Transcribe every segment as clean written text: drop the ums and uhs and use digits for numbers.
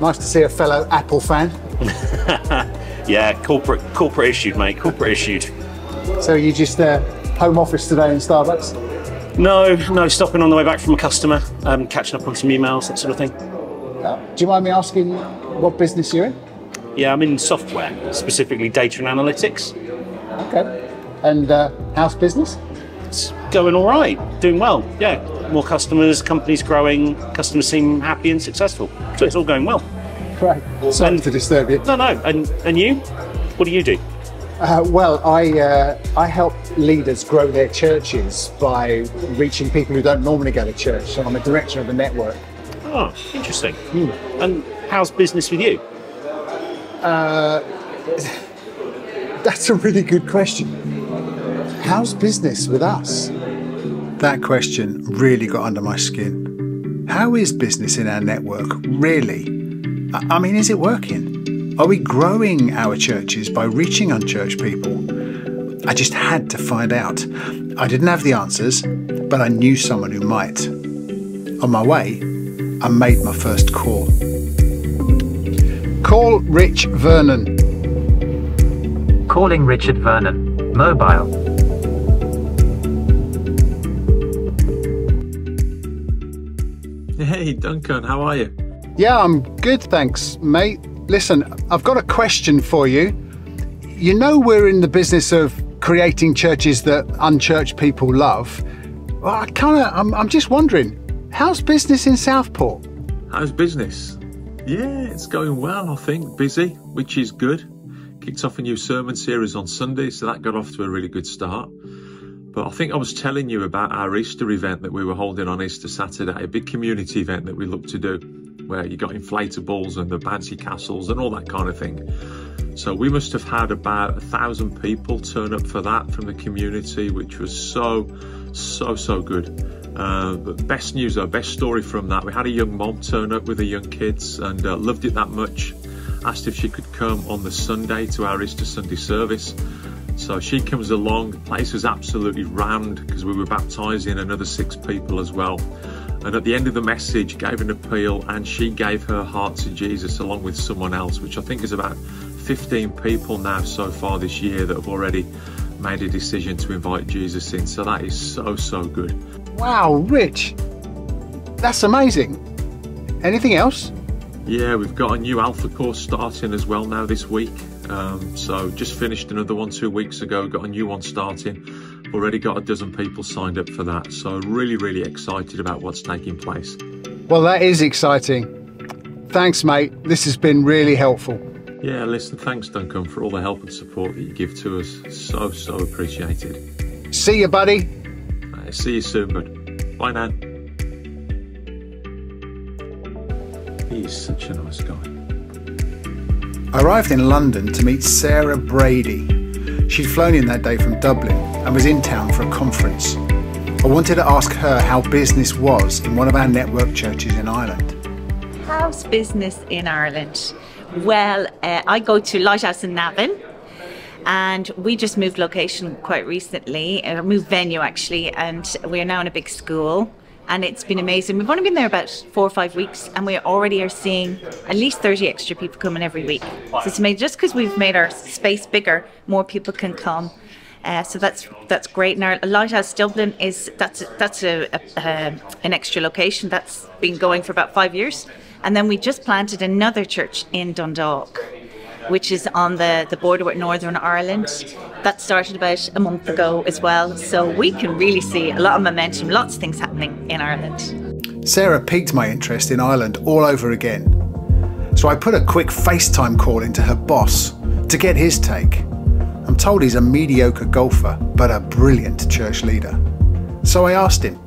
Nice to see a fellow Apple fan. Yeah, corporate issued, mate. Corporate issued. So you just home office today in Starbucks? No, stopping on the way back from a customer, catching up on some emails, that sort of thing. Do you mind me asking what business you're in? Yeah, I'm in software, specifically data and analytics. Okay. And how's business? It's going all right, doing well. Yeah, more customers, companies growing, customers seem happy and successful. So it's all going well. Great. Sorry to disturb you. No. And you? What do you do? Well, I help leaders grow their churches by reaching people who don't normally go to church. So I'm a director of a network. Oh, interesting. And how's business with you? That's a really good question. How's business with us? That question really got under my skin. How is business in our network, really? I mean, is it working? Are we growing our churches by reaching unchurched people? I just had to find out. I didn't have the answers, but I knew someone who might. On my way, I made my first call. Call Rich Vernon. Calling Richard Vernon. Mobile. Hey Duncan, how are you? Yeah, I'm good, thanks, mate. Listen, I've got a question for you. You know we're in the business of creating churches that unchurched people love. Well, I'm just wondering, how's business in Southport? How's business? Yeah, it's going well, I think. Busy, which is good. Kicked off a new sermon series on Sunday, so that got off to a really good start. But I think I was telling you about our Easter event that we were holding on Easter Saturday, a big community event that we look to do, where you got inflatables and the bouncy castles and all that kind of thing. So we must have had about 1,000 people turn up for that from the community, which was so good. But best news, though, best story from that, we had a young mom turn up with her young kids and loved it that much. Asked if she could come on the Sunday to our Easter Sunday service. So she comes along. The place was absolutely rammed because we were baptising another 6 people as well. And at the end of the message, gave an appeal, and she gave her heart to Jesus along with someone else, which I think is about 15 people now so far this year that have already made a decision to invite Jesus in. So that is so good. Wow, Rich, that's amazing. Anything else? Yeah, we've got a new Alpha course starting as well now this week. So just finished another one 2 weeks ago, got a new one starting. Already got a dozen people signed up for that. So really excited about what's taking place. Well, that is exciting. Thanks, mate. This has been really helpful. Yeah, listen, thanks, Duncan, for all the help and support that you give to us. So appreciated. See you, buddy. See you soon, bud. Bye now. He's such a nice guy. I arrived in London to meet Sarah Brady. She'd flown in that day from Dublin and was in town for a conference. I wanted to ask her how business was in one of our network churches in Ireland. How's business in Ireland? Well, I go to Lighthouse in Navan, and we just moved location quite recently, moved venue actually, and we're now in a big school. And it's been amazing. We've only been there about 4 or 5 weeks, and we already are seeing at least 30 extra people coming every week. So it's amazing. Just because we've made our space bigger, more people can come. So that's great. And our Lighthouse Dublin that's an extra location that's been going for about 5 years. And then we just planted another church in Dundalk, which is on the border with Northern Ireland. That started about a month ago as well. So we can really see a lot of momentum, lots of things happening in Ireland. Sarah piqued my interest in Ireland all over again. So I put a quick FaceTime call into her boss to get his take. I'm told he's a mediocre golfer, but a brilliant church leader. So I asked him,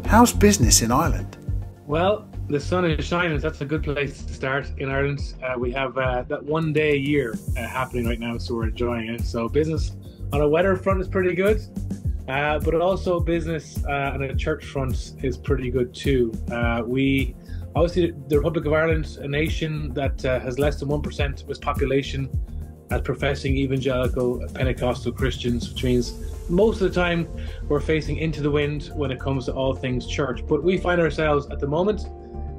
how's business in Ireland? Well, the sun is shining, so that's a good place to start in Ireland. We have that one day a year happening right now, so we're enjoying it. So business on a weather front is pretty good, but also business on a church front is pretty good too. We obviously, the Republic of Ireland, a nation that has less than 1% of its population as professing evangelical Pentecostal Christians, which means most of the time we're facing into the wind when it comes to all things church. But we find ourselves at the moment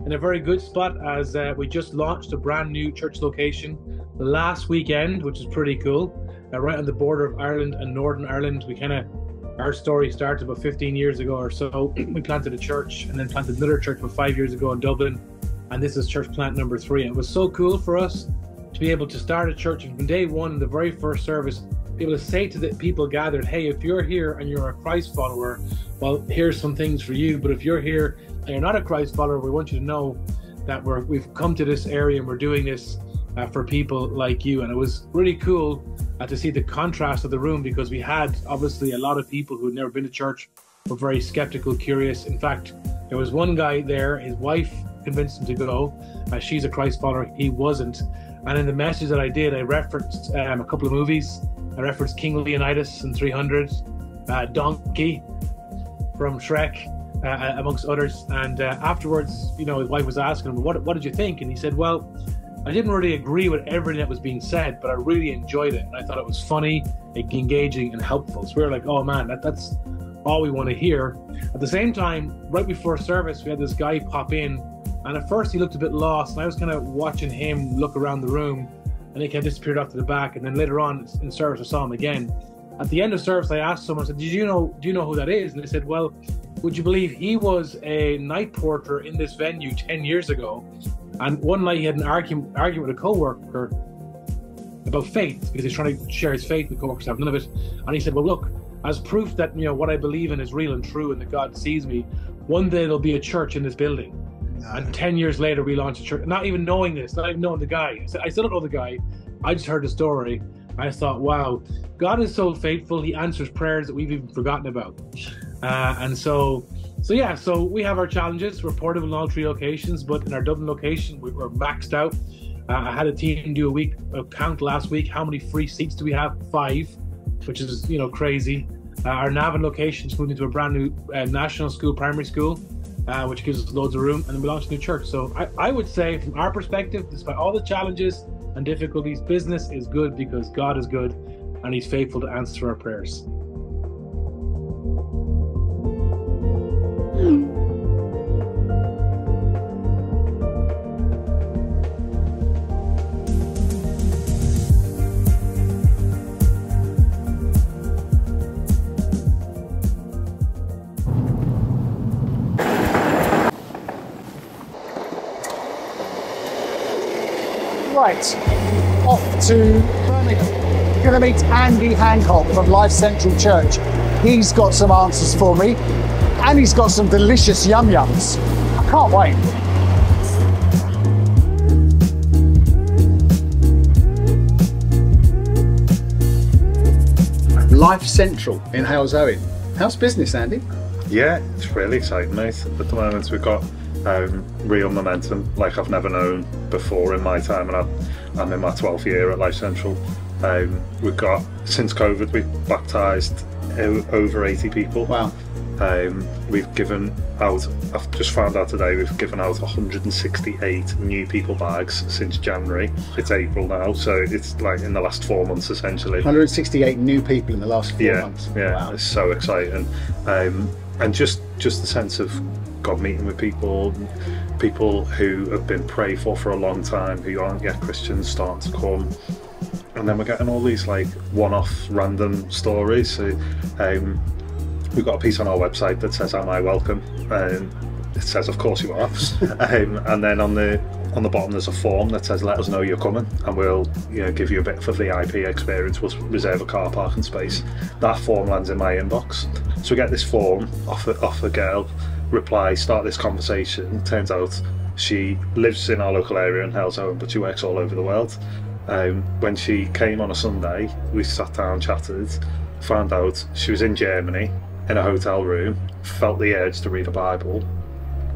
in a very good spot as we just launched a brand new church location last weekend, which is pretty cool. Right on the border of Ireland and Northern Ireland. Our story started about 15 years ago or so. We planted a church and then planted another church about 5 years ago in Dublin. And this is church plant number 3. And it was so cool for us to be able to start a church and from day one, the very first service, be able to say to the people gathered, hey, if you're here and you're a Christ follower, well, here's some things for you. But if you're here and you're not a Christ follower, we want you to know that we've come to this area and we're doing this for people like you. And it was really cool to see the contrast of the room, because we had obviously a lot of people who had never been to church, were very skeptical, curious. In fact, there was one guy there, his wife convinced him to go. She's a Christ follower, he wasn't. And in the message that I did, I referenced a couple of movies. I referenced King Leonidas and 300, Donkey from Shrek, amongst others. And afterwards, his wife was asking him, what did you think? And he said, well, I didn't really agree with everything that was being said, but I really enjoyed it. And I thought it was funny, engaging, and helpful. So we were like, oh man, that's all we want to hear. At the same time, right before service, we had this guy pop in. And at first he looked a bit lost. And I was kind of watching him look around the room. And he kind of disappeared off to the back. And then later on in service, I saw him again. At the end of service, I asked someone, I said, do you know who that is? And they said, well, would you believe he was a night porter in this venue 10 years ago? And one night he had an argument with a co-worker about faith, because he's trying to share his faith, and the co-workers have none of it. And he said, well, look, as proof that what I believe in is real and true and that God sees me, one day there'll be a church in this building. And 10 years later, we launched a church, not even knowing this, not even knowing the guy. I still don't know the guy. I just heard the story. I thought, wow, God is so faithful. He answers prayers that we've even forgotten about. So we have our challenges. We're portable in all 3 locations, but in our Dublin location, we're maxed out. I had a team do a count last week. How many free seats do we have? 5, which is, crazy. Our Navan location is moved into a brand new national school, primary school, which gives us loads of room. And then we launched a new church. So I would say, from our perspective, despite all the challenges and difficulties, business is good because God is good and He's faithful to answer our prayers. Right, off to Birmingham. Going to meet Andy Hancock from Life Central Church. He's got some answers for me, and he's got some delicious yum-yums. I can't wait. Life Central in Hales Owen. How's business, Andy? Yeah, it's really exciting, mate. At the moment, we've got real momentum like I've never known before in my time, and I'm in my 12th year at Life Central. We've got, since COVID, we've baptised over 80 people. Wow. We've given out, I've just found out today, we've given out 168 new people bags since January. It's April now, so it's like in the last 4 months essentially. 168 new people in the last 4 months. Yeah, wow. It's so exciting. And just the sense of God meeting with people who have been prayed for a long time, who aren't yet Christians, starting to come. And then we're getting all these like one-off random stories. So we've got a piece on our website that says, "Am I welcome?" It says, "Of course you are." And then on the bottom there's a form that says, "Let us know you're coming, and we'll give you a bit of a VIP experience. We'll reserve a car parking space." That form lands in my inbox. So we get this form off a girl, reply, start this conversation. Turns out she lives in our local area in Hales Owen, but she works all over the world. When she came on a Sunday, we sat down, chatted, found out she was in Germany in a hotel room, felt the urge to read a Bible,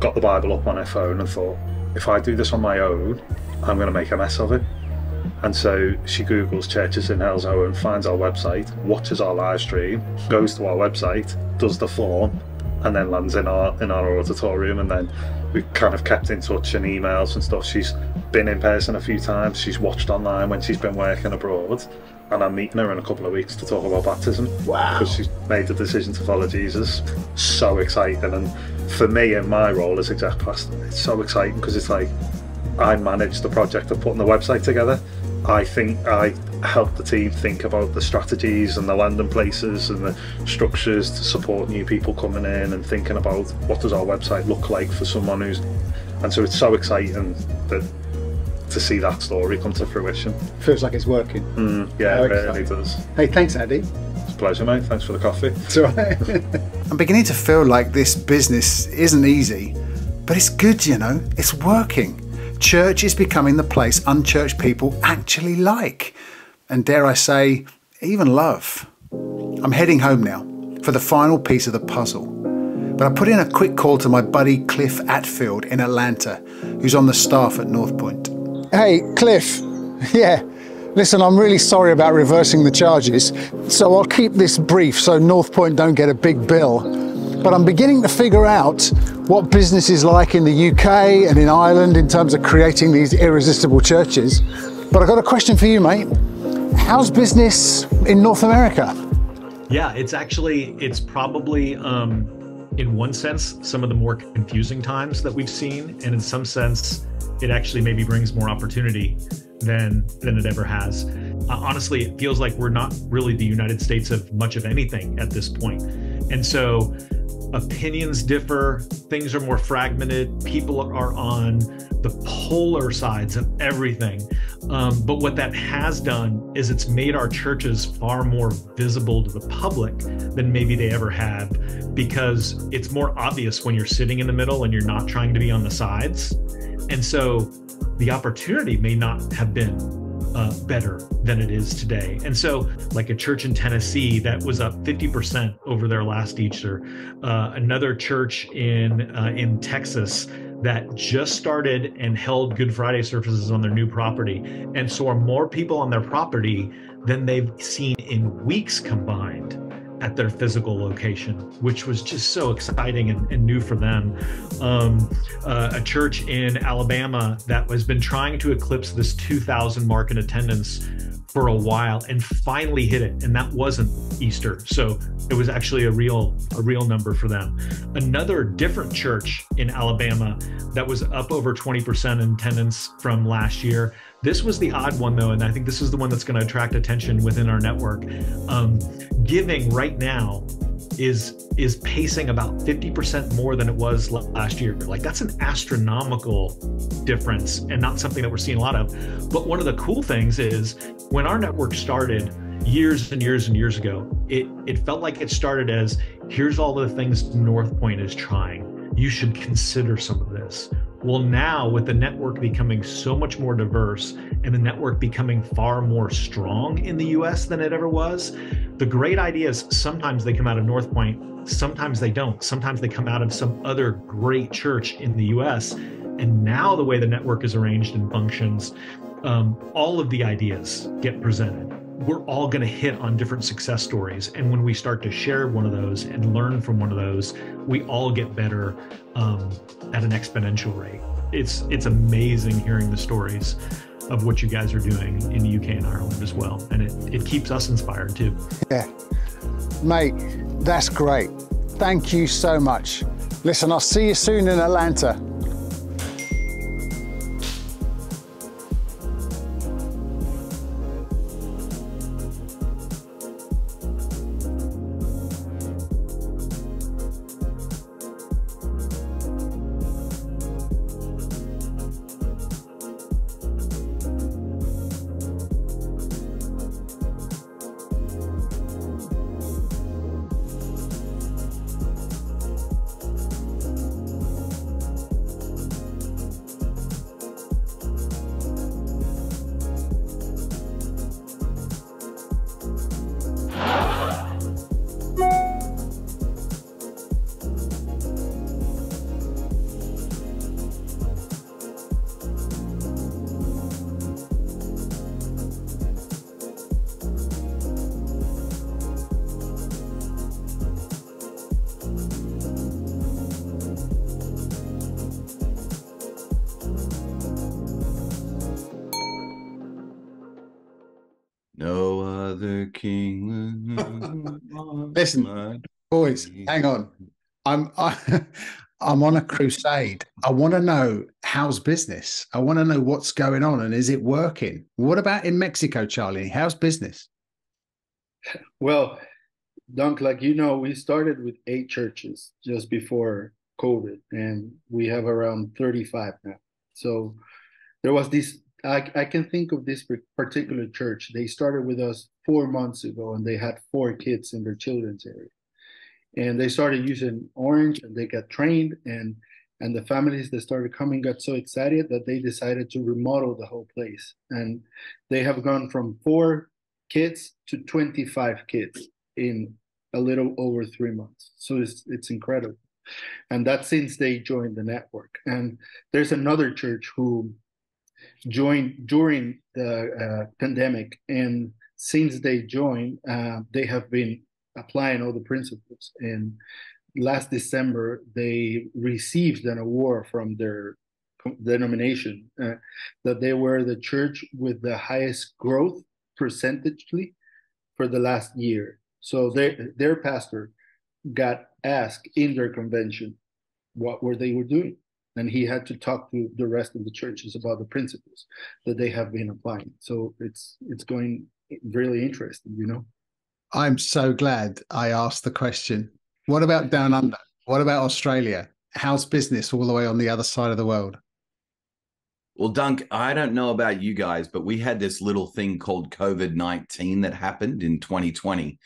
got the Bible up on her phone and thought, if I do this on my own, I'm going to make a mess of it. And so she Googles churches in Hales Owen, finds our website, watches our live stream, goes to our website, does the form, and then lands in our auditorium. And then we've kind of kept in touch and emails and stuff. She's been in person a few times. She's watched online when she's been working abroad, and I'm meeting her in a couple of weeks to talk about baptism. Wow. Because she's made the decision to follow Jesus. So exciting. And for me, in my role as exec pastor, it's so exciting because it's like I manage the project of putting the website together. I think I help the team think about the strategies and the landing places and the structures to support new people coming in and thinking about what does our website look like for someone who's, and so it's so exciting that to see that story come to fruition. Feels like it's working. Yeah, How it really exciting. does. Hey, thanks, Andy. It's a pleasure, mate. Thanks for the coffee. It's all right. I'm beginning to feel like this business isn't easy, but it's good, you know. It's working. Church is becoming the place unchurched people actually like, and dare I say, even love. I'm heading home now for the final piece of the puzzle, but I put in a quick call to my buddy Cliff Atfield in Atlanta, who's on the staff at North Point. Hey, Cliff. Yeah, listen, I'm really sorry about reversing the charges, so I'll keep this brief so North Point don't get a big bill. But I'm beginning to figure out what business is like in the UK and in Ireland in terms of creating these irresistible churches. But I've got a question for you, mate. How's business in North America? Yeah, it's probably, in one sense, some of the more confusing times that we've seen. And in some sense, it actually maybe brings more opportunity than it ever has. Honestly, it feels like we're not really the United States of much of anything at this point. And so opinions differ, things are more fragmented, people are on the polar sides of everything. But what that has done is it's made our churches far more visible to the public than maybe they ever have, because it's more obvious when you're sitting in the middle and you're not trying to be on the sides. And so the opportunity may not have been better than it is today. And so like a church in Tennessee that was up 50% over their last Easter, another church in Texas that just started and held Good Friday services on their new property and saw more people on their property than they've seen in weeks combined at their physical location, which was just so exciting and new for them. A church in Alabama that has been trying to eclipse this 2,000 mark in attendance for a while and finally hit it, and that wasn't Easter, so it was actually a real number for them. Another different church in Alabama that was up over 20% in attendance from last year. This was the odd one though, and I think this is the one that's going to attract attention within our network. Giving right now is pacing about 50% more than it was last year. Like, that's an astronomical difference and not something that we're seeing a lot of. But one of the cool things is when our network started years and years and years ago, it felt like it started as, here's all the things North Point is trying. You should consider some of this. Well, now with the network becoming so much more diverse and the network becoming far more strong in the US than it ever was, the great ideas, sometimes they come out of North Point, sometimes they don't. Sometimes they come out of some other great church in the US. And now the way the network is arranged and functions, all of the ideas get presented. We're all going to hit on different success stories. And when we start to share one of those and learn from one of those, we all get better at an exponential rate. It's amazing hearing the stories of what you guys are doing in the UK and Ireland as well. And it keeps us inspired too. Yeah, mate, that's great. Thank you so much. Listen, I'll see you soon in Atlanta. No other king. Listen, boys, hang on. I'm on a crusade. I want to know how's business. I want to know what's going on and is it working? What about in Mexico, Charlie? How's business? Well, Dunk, like we started with 8 churches just before COVID, and we have around 35 now. So there was this. I can think of this particular church. They started with us 4 months ago, and they had 4 kids in their children's area. And they started using Orange, and they got trained, and the families that started coming got so excited that they decided to remodel the whole place. And they have gone from 4 kids to 25 kids in a little over 3 months. So it's incredible. And that's since they joined the network. And there's another church who joined during the pandemic, and since they joined, they have been applying all the principles. And last December, they received an award from their denomination that they were the church with the highest growth percentage for the last year. So their pastor got asked in their convention what they were doing, and he had to talk to the rest of the churches about the principles that they have been applying. So it's going really interesting. I'm so glad I asked the question. What about down under? What about Australia? How's business all the way on the other side of the world? Well, Dunk, I don't know about you guys, but we had this little thing called COVID-19 that happened in 2020.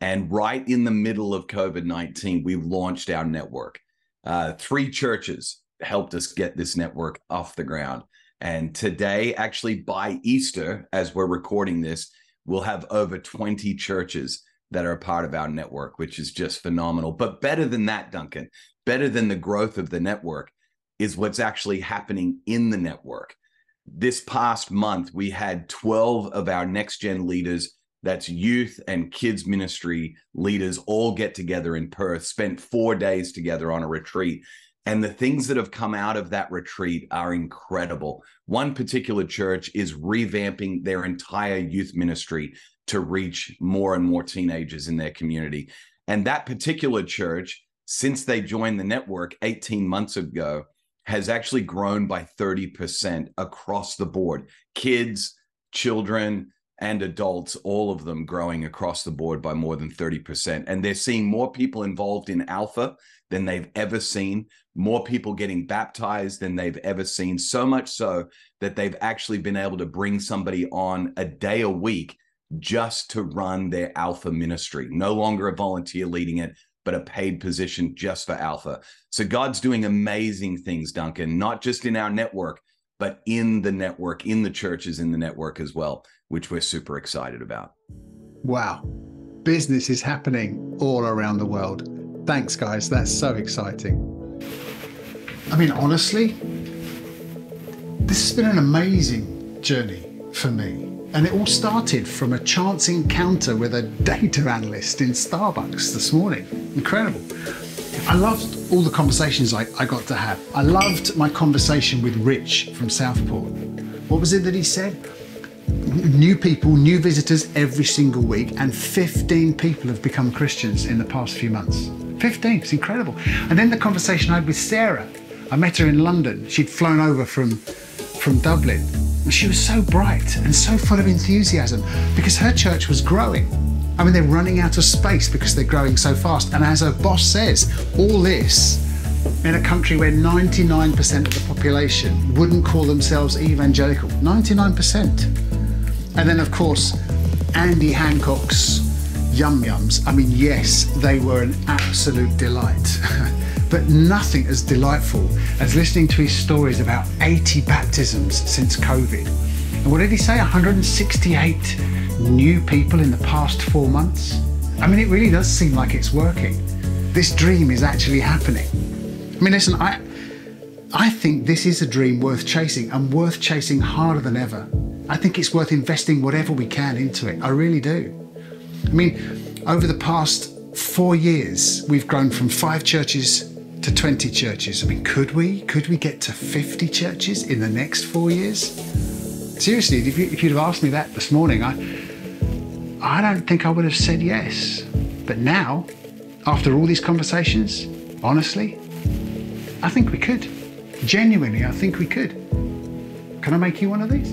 And right in the middle of COVID-19, we launched our network. 3 churches helped us get this network off the ground. And today, actually by Easter, as we're recording this, we'll have over 20 churches that are a part of our network, which is just phenomenal. But better than that, Duncan, better than the growth of the network is what's actually happening in the network. This past month, we had 12 of our next gen leaders, that's youth and kids ministry leaders, all get together in Perth, spent 4 days together on a retreat. And the things that have come out of that retreat are incredible. One particular church is revamping their entire youth ministry to reach more and more teenagers in their community. And that particular church, since they joined the network 18 months ago, has actually grown by 30% across the board. Kids, children, and adults, all of them growing across the board by more than 30%. And they're seeing more people involved in Alpha than they've ever seen, more people getting baptized than they've ever seen, so much so that they've actually been able to bring somebody on a day a week just to run their Alpha ministry. No longer a volunteer leading it, but a paid position just for Alpha. So God's doing amazing things, Duncan, not just in our network, but in the network, in the churches in the network as well, which we're super excited about. Wow. Business is happening all around the world. Thanks, guys. That's so exciting. I mean, honestly, this has been an amazing journey for me. And it all started from a chance encounter with a data analyst in Starbucks this morning. Incredible. I loved all the conversations I got to have. I loved my conversation with Rich from Southport. What was it that he said? New people, new visitors every single week, and 15 people have become Christians in the past few months. 15, it's incredible. And then the conversation I had with Sarah. I met her in London. She'd flown over from Dublin. And she was so bright and so full of enthusiasm because her church was growing. I mean, they're running out of space because they're growing so fast. And as her boss says, all this in a country where 99% of the population wouldn't call themselves evangelical. 99%. And then, of course, Andy Hancock's Yum Yums. I mean, yes, they were an absolute delight. But nothing as delightful as listening to his stories about 80 baptisms since COVID. And what did he say? 168 new people in the past 4 months? I mean, it really does seem like it's working. This dream is actually happening. I mean, listen, I think this is a dream worth chasing, and worth chasing harder than ever. I think it's worth investing whatever we can into it. I really do. I mean, over the past 4 years, we've grown from 5 churches to 20 churches. I mean, could we get to 50 churches in the next 4 years? Seriously, if you'd have asked me that this morning, I don't think I would have said yes. But now, after all these conversations, honestly, I think we could. Genuinely, I think we could. Can I make you one of these?